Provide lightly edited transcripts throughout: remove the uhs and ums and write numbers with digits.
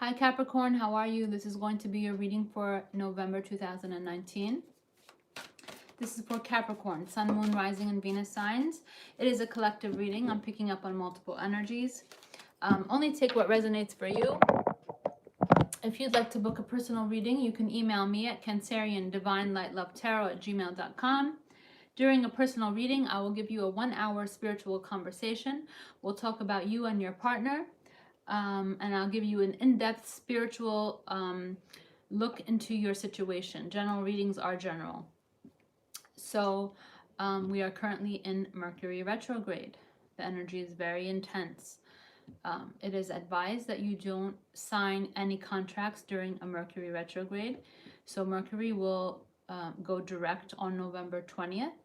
Hi Capricorn, how are you? This is going to be your reading for November 2019. This is for Capricorn, Sun, Moon, Rising, and Venus signs. It is a collective reading. I'm picking up on multiple energies. Only take what resonates for you. If you'd like to book a personal reading, you can email me at canceriandivinelightlovetarot@gmail.com. During a personal reading, I will give you a 1-hour spiritual conversation. We'll talk about you and your partner. And I'll give you an in-depth spiritual look into your situation. General readings are general. So we are currently in Mercury retrograde. The energy is very intense. It is advised that you don't sign any contracts during a Mercury retrograde. So Mercury will go direct on November 20th.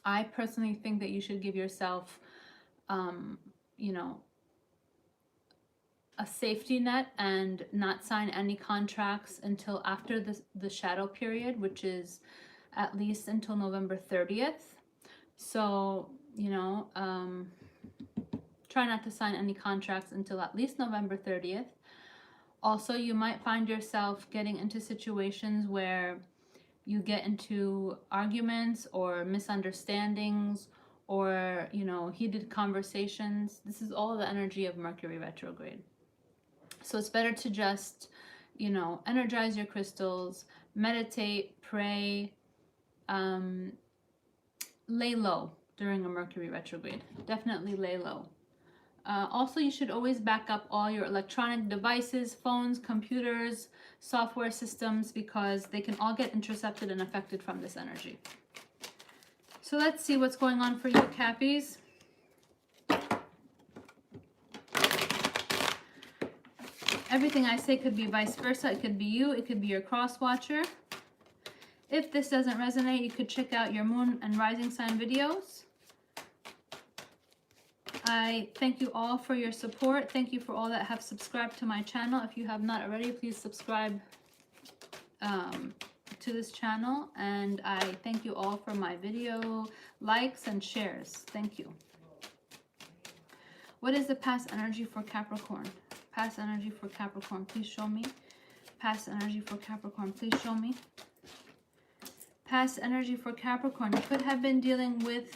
I personally think that you should give yourself, a safety net and not sign any contracts until after the shadow period, which is at least until November 30th. So, try not to sign any contracts until at least November 30th. Also, you might find yourself getting into situations where you get into arguments or misunderstandings or, heated conversations. This is all the energy of Mercury retrograde. So it's better to just, energize your crystals, meditate, pray, lay low during a Mercury retrograde. Definitely lay low. Also, you should always back up all your electronic devices, phones, computers, software systems, because they can all get intercepted and affected from this energy. So let's see what's going on for you, Cappies. Everything I say could be vice versa. It could be you. It could be your cross watcher. If this doesn't resonate, you could check out your moon and rising sign videos. I thank you all for your support. Thank you for all that have subscribed to my channel. If you have not already, please subscribe to this channel. And I thank you all for my video likes and shares. Thank you. What is the past energy for Capricorn? Past energy for Capricorn, please show me. Past energy for Capricorn, please show me. Past energy for Capricorn. You could have been dealing with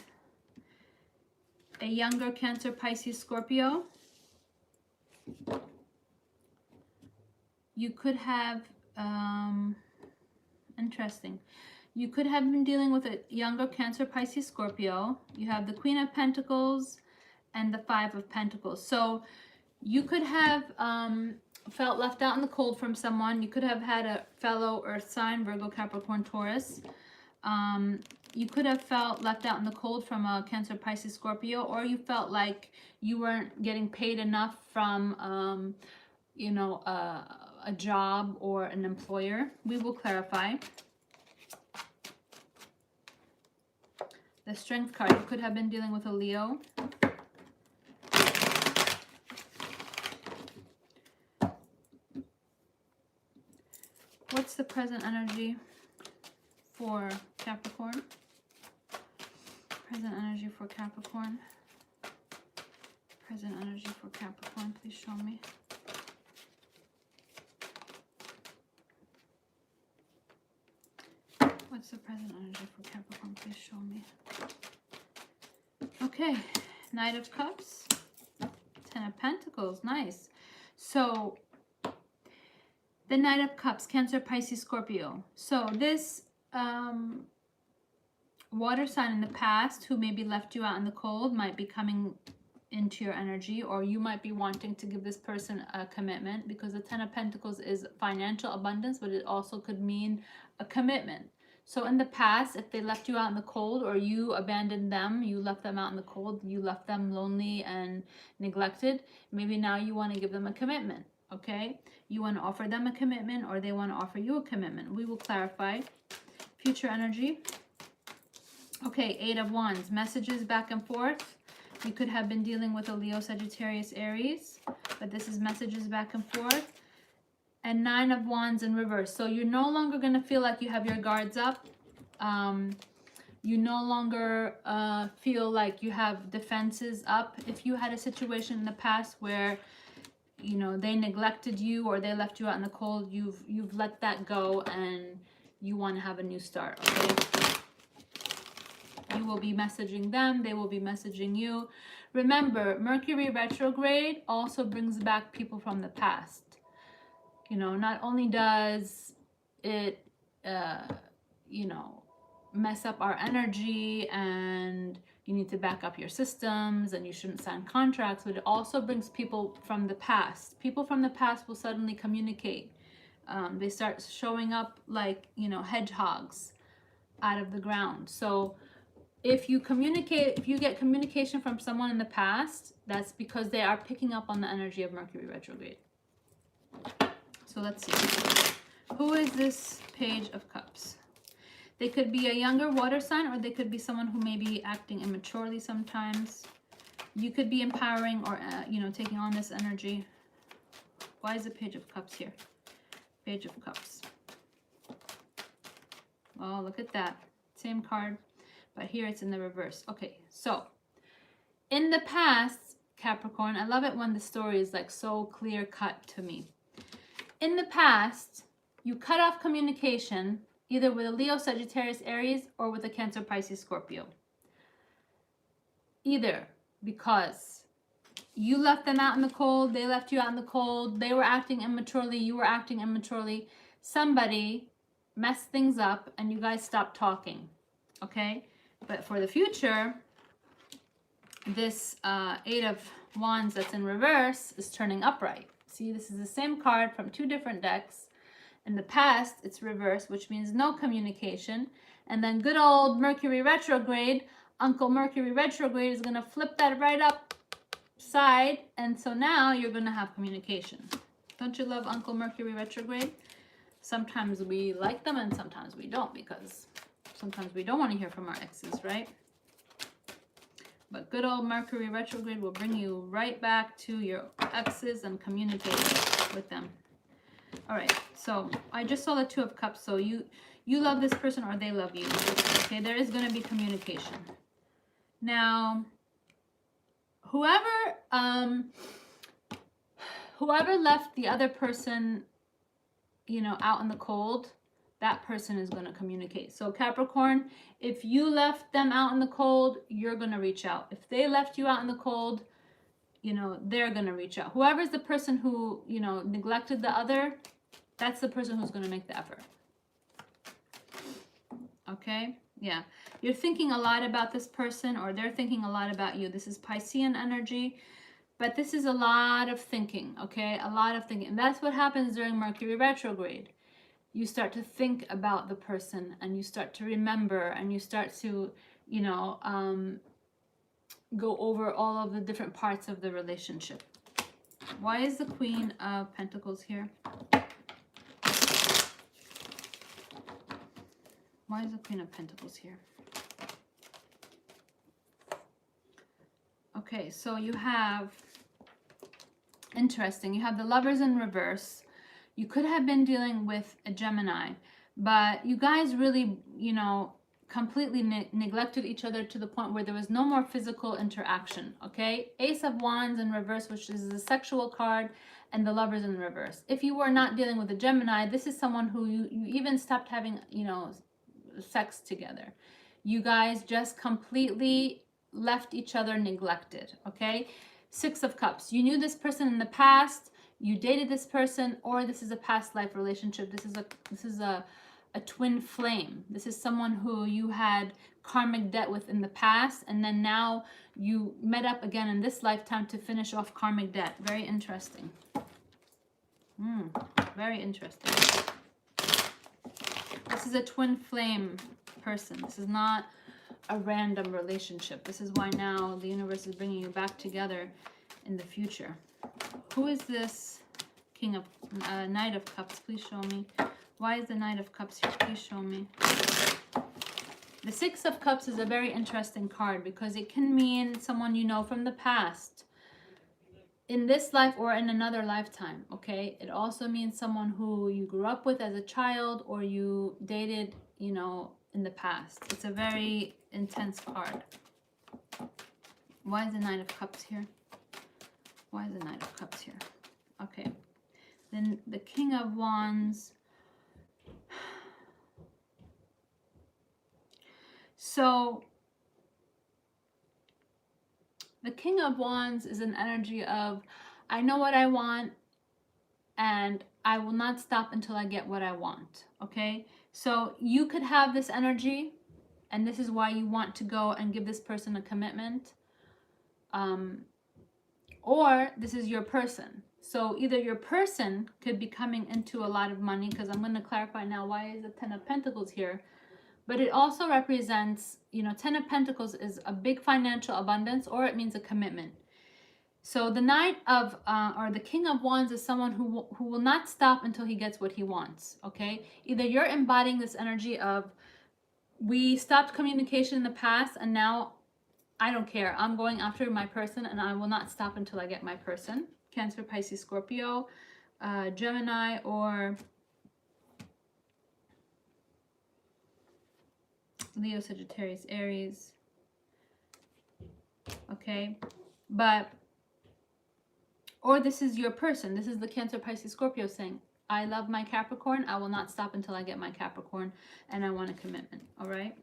a younger Cancer, Pisces, Scorpio. You could have, interesting. You could have been dealing with a younger Cancer, Pisces, Scorpio. You have the Queen of Pentacles and the Five of Pentacles. So you could have felt left out in the cold from someone. You could have had a fellow earth sign, Virgo, Capricorn, Taurus. You could have felt left out in the cold from a Cancer, Pisces, Scorpio, or you felt like you weren't getting paid enough from, a job or an employer. We will clarify. The Strength card. You could have been dealing with a Leo. What's the present energy for Capricorn? Present energy for Capricorn. Present energy for Capricorn. Please show me. What's the present energy for Capricorn? Please show me. Okay. Knight of Cups. Ten of Pentacles. Nice. So the Knight of Cups, Cancer, Pisces, Scorpio. So this water sign in the past who maybe left you out in the cold might be coming into your energy, or you might be wanting to give this person a commitment, because the Ten of Pentacles is financial abundance, but it also could mean a commitment. So in the past, if they left you out in the cold, or you abandoned them, you left them out in the cold, you left them lonely and neglected, maybe now you want to give them a commitment. Okay, you want to offer them a commitment, or they want to offer you a commitment. We will clarify. Future energy. Okay, Eight of Wands. Messages back and forth. You could have been dealing with a Leo, Sagittarius, Aries, but this is messages back and forth. And Nine of Wands in reverse. So you're no longer going to feel like you have your guards up. You no longer feel like you have defenses up. If you had a situation in the past where you know, they neglected you or they left you out in the cold. You've let that go and you want to have a new start, okay? You will be messaging them, they will be messaging you. Remember, Mercury retrograde also brings back people from the past. You know, not only does it, you know, mess up our energy and you need to back up your systems and you shouldn't sign contracts, but it also brings people from the past. People from the past will suddenly communicate. They start showing up like, you know, hedgehogs out of the ground. So if you communicate, if you get communication from someone in the past, that's because they are picking up on the energy of Mercury retrograde. So let's see. Who is this Page of Cups? They could be a younger water sign, or they could be someone who may be acting immaturely sometimes. You could be empowering or, you know, taking on this energy. Why is the Page of Cups here? Page of Cups. Oh, look at that. Same card, but here it's in the reverse. Okay, so in the past, Capricorn, I love it when the story is like so clear cut to me. In the past, you cut off communication either with a Leo, Sagittarius, Aries, or with a Cancer, Pisces, Scorpio. Either because you left them out in the cold, they left you out in the cold, they were acting immaturely, you were acting immaturely, somebody messed things up and you guys stopped talking, okay? But for the future, this Eight of Wands that's in reverse is turning upright. See, this is the same card from two different decks. In the past, it's reverse, which means no communication. And then good old Mercury retrograde, Uncle Mercury retrograde is going to flip that right upside. And so now you're going to have communication. Don't you love Uncle Mercury retrograde? Sometimes we like them and sometimes we don't, because sometimes we don't want to hear from our exes, right? But good old Mercury retrograde will bring you right back to your exes and communicate with them. All right, so I just saw the Two of Cups. So you love this person or they love you. Okay, there is going to be communication. Now, whoever left the other person, you know, out in the cold, that person is going to communicate. So Capricorn, if you left them out in the cold, you're going to reach out. If they left you out in the cold, you know, they're going to reach out. Whoever's the person who, you know, neglected the other, that's the person who's going to make the effort. Okay? Yeah. You're thinking a lot about this person, or they're thinking a lot about you. This is Piscean energy, but this is a lot of thinking, okay? A lot of thinking. And that's what happens during Mercury retrograde. You start to think about the person, and you start to remember, and you start to, you know, go over all of the different parts of the relationship. Why is the Queen of Pentacles here? Why is the Queen of Pentacles here? Okay, so you have, interesting, you have the Lovers in reverse. You could have been dealing with a Gemini, but you guys really, you know, completely neglected each other to the point where there was no more physical interaction, okay? Ace of Wands in reverse, which is the sexual card, and the Lovers in reverse. If you were not dealing with a Gemini, this is someone who you even stopped having, you know, sex together. You guys just completely left each other neglected, okay? Six of Cups. You knew this person in the past, you dated this person, or this is a past life relationship. This is a twin flame. This is someone who you had karmic debt with in the past, and then now you met up again in this lifetime to finish off karmic debt. Very interesting. Very interesting. This is a twin flame person. This is not a random relationship. This is why now the universe is bringing you back together in the future. Who is this Knight of Cups? Please show me. Why is the Knight of Cups here? Please show me. The Six of Cups is a very interesting card because it can mean someone you know from the past, in this life or in another lifetime, okay? It also means someone who you grew up with as a child or you dated, you know, in the past. It's a very intense card. Why is the Knight of Cups here? Why is the Knight of Cups here? Then the King of Wands. So the King of Wands is an energy of, I know what I want and I will not stop until I get what I want. Okay, so you could have this energy and this is why you want to go and give this person a commitment, or this is your person. So either your person could be coming into a lot of money, because I'm going to clarify now why is the Ten of Pentacles here. But it also represents, you know, Ten of Pentacles is a big financial abundance, or it means a commitment. So the Knight of, or the King of Wands is someone who will not stop until he gets what he wants, okay? Either you're embodying this energy of, we stopped communication in the past and now I don't care. I'm going after my person and I will not stop until I get my person. Cancer, Pisces, Scorpio, Gemini, or Leo, Sagittarius, Aries. Okay, but, or this is your person. This is the Cancer, Pisces, Scorpio saying, I love my Capricorn. I will not stop until I get my Capricorn and I want a commitment. All right.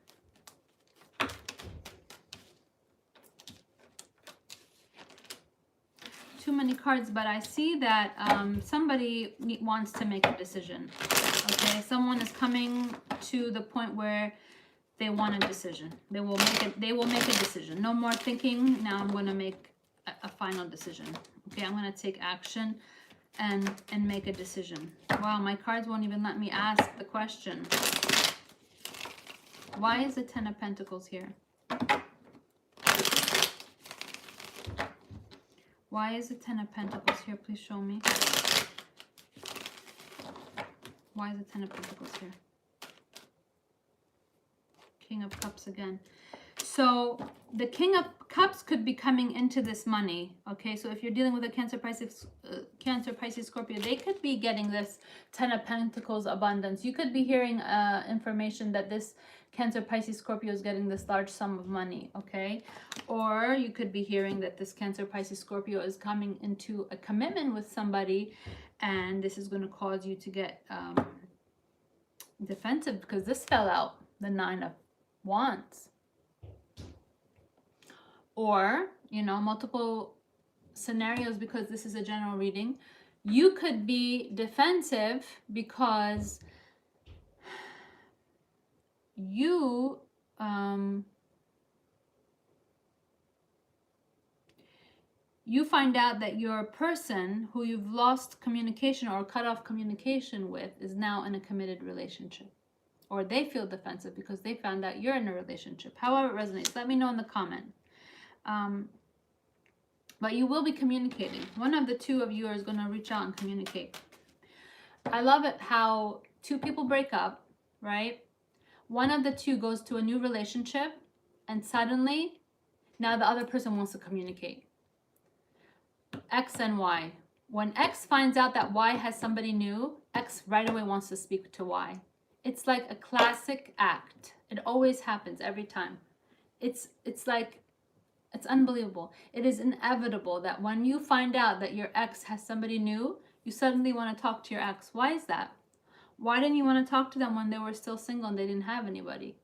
Too many cards, but I see that somebody wants to make a decision. Okay, someone is coming to the point where they want a decision. They will make a decision. No more thinking. Now I'm going to make a final decision. Okay, I'm going to take action and make a decision. Wow, my cards won't even let me ask the question. Why is the Ten of Pentacles here? Why is the Ten of Pentacles here? Please show me. Why is the Ten of Pentacles here? King of Cups again. So the King of Cups could be coming into this money. Okay, so if you're dealing with a Cancer, Pisces, Scorpio, they could be getting this Ten of Pentacles abundance. You could be hearing information that this Cancer, Pisces, Scorpio is getting this large sum of money, okay? Or you could be hearing that this Cancer, Pisces, Scorpio is coming into a commitment with somebody and this is going to cause you to get defensive, because this fell out, the Nine of Wands. Or, you know, multiple scenarios, because this is a general reading. You could be defensive because you you find out that your person who you've lost communication or cut off communication with is now in a committed relationship, or they feel defensive because they found out you're in a relationship. However it resonates, let me know in the comment. But you will be communicating. One of the two of you is going to reach out and communicate. I love it how two people break up, right? One of the two goes to a new relationship and suddenly now the other person wants to communicate. X and Y. When X finds out that Y has somebody new, X right away wants to speak to Y. It's like a classic act. It always happens every time. It's like, it's unbelievable. It is inevitable that when you find out that your ex has somebody new, you suddenly want to talk to your ex. Why is that? Why didn't you want to talk to them when they were still single and they didn't have anybody?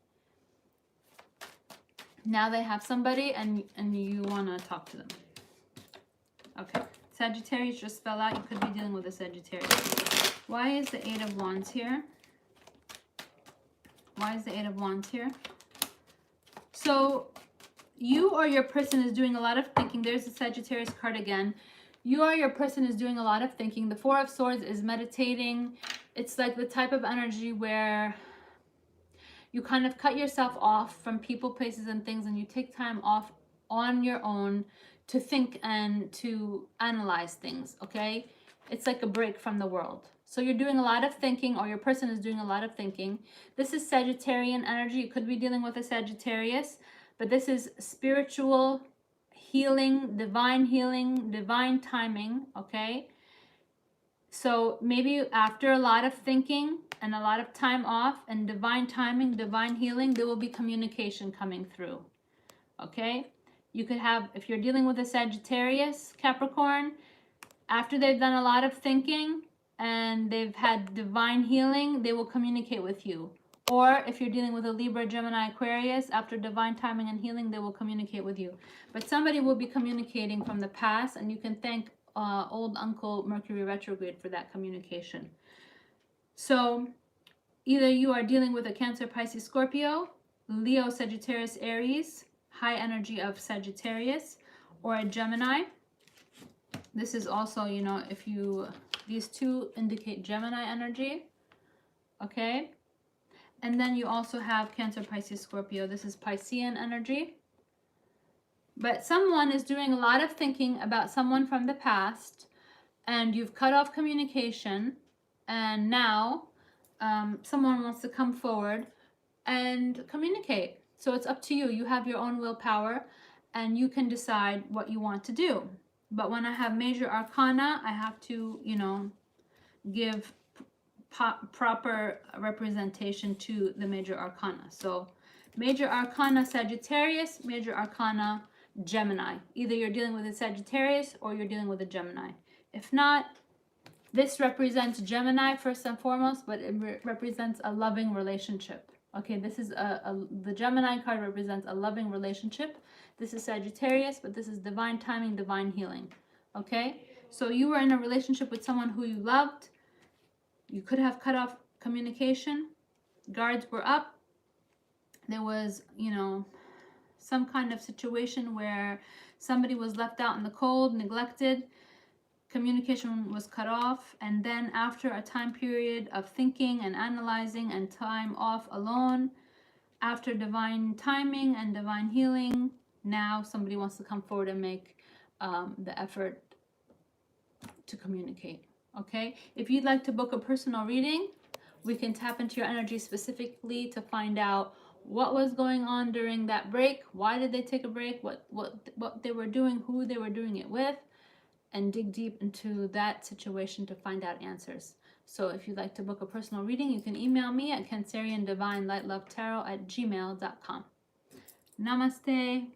Now they have somebody and you want to talk to them. Okay, Sagittarius just fell out. You could be dealing with a Sagittarius. Why is the Eight of Wands here? Why is the Eight of Wands here? So you or your person is doing a lot of thinking. There's the Sagittarius card again. You or your person is doing a lot of thinking. The Four of Swords is meditating. It's like the type of energy where you kind of cut yourself off from people, places, and things, and you take time off on your own to think and to analyze things, okay? It's like a break from the world. So you're doing a lot of thinking, or your person is doing a lot of thinking. This is Sagittarian energy. You could be dealing with a Sagittarius, but this is spiritual healing, divine timing, okay? So maybe after a lot of thinking and a lot of time off and divine timing, divine healing, there will be communication coming through, okay? You could have, if you're dealing with a Sagittarius, Capricorn, after they've done a lot of thinking and they've had divine healing, they will communicate with you. Or if you're dealing with a Libra, Gemini, Aquarius, after divine timing and healing, they will communicate with you. But somebody will be communicating from the past, and you can thank old Uncle Mercury retrograde for that communication. So either you are dealing with a Cancer, Pisces, Scorpio, Leo, Sagittarius, Aries, high energy of Sagittarius, or a Gemini. This is also, you know, if you, these two indicate Gemini energy, okay? And then you also have Cancer, Pisces, Scorpio. This is Piscean energy. But someone is doing a lot of thinking about someone from the past, and you've cut off communication, and now someone wants to come forward and communicate. So it's up to you. You have your own willpower, and you can decide what you want to do. But when I have major arcana, I have to, you know, give proper representation to the major arcana. So major arcana Sagittarius, major arcana Gemini. Either you're dealing with a Sagittarius or you're dealing with a Gemini. If not, this represents Gemini first and foremost, but it represents a loving relationship. Okay, this is the Gemini card represents a loving relationship. This is Sagittarius, but this is divine timing, divine healing. Okay, so you were in a relationship with someone who you loved. You could have cut off communication. Guards were up. There was, you know, some kind of situation where somebody was left out in the cold, neglected. Communication was cut off. And then after a time period of thinking and analyzing and time off alone, after divine timing and divine healing, now somebody wants to come forward and make the effort to communicate. Okay, if you'd like to book a personal reading, we can tap into your energy specifically to find out what was going on during that break, why did they take a break, what they were doing, who they were doing it with, and dig deep into that situation to find out answers. So if you'd like to book a personal reading, you can email me at canceriandivinelightlovetarot@gmail.com. Namaste.